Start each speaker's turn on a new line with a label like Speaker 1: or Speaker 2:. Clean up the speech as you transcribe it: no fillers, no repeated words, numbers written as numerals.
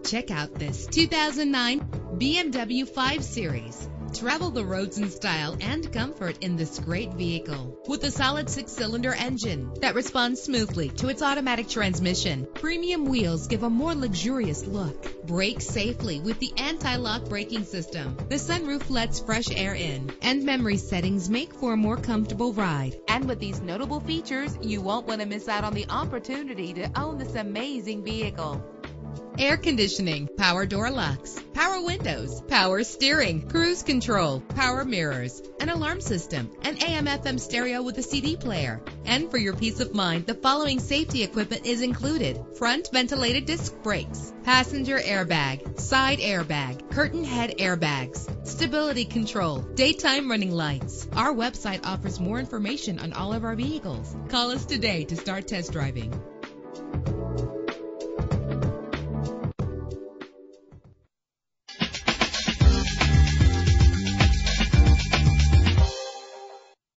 Speaker 1: Check out this 2009 BMW 5 Series. Travel the roads in style and comfort in this great vehicle. With a solid 6-cylinder engine that responds smoothly to its automatic transmission, premium wheels give a more luxurious look. Brake safely with the anti-lock braking system. The sunroof lets fresh air in, and memory settings make for a more comfortable ride. And with these notable features, you won't want to miss out on the opportunity to own this amazing vehicle. Air conditioning, power door locks, power windows, power steering, cruise control, power mirrors, an alarm system, an AM/FM stereo with a CD player. And for your peace of mind, the following safety equipment is included: front ventilated disc brakes, passenger airbag, side airbag, curtain head airbags, stability control, daytime running lights. Our website offers more information on all of our vehicles. Call us today to start test driving.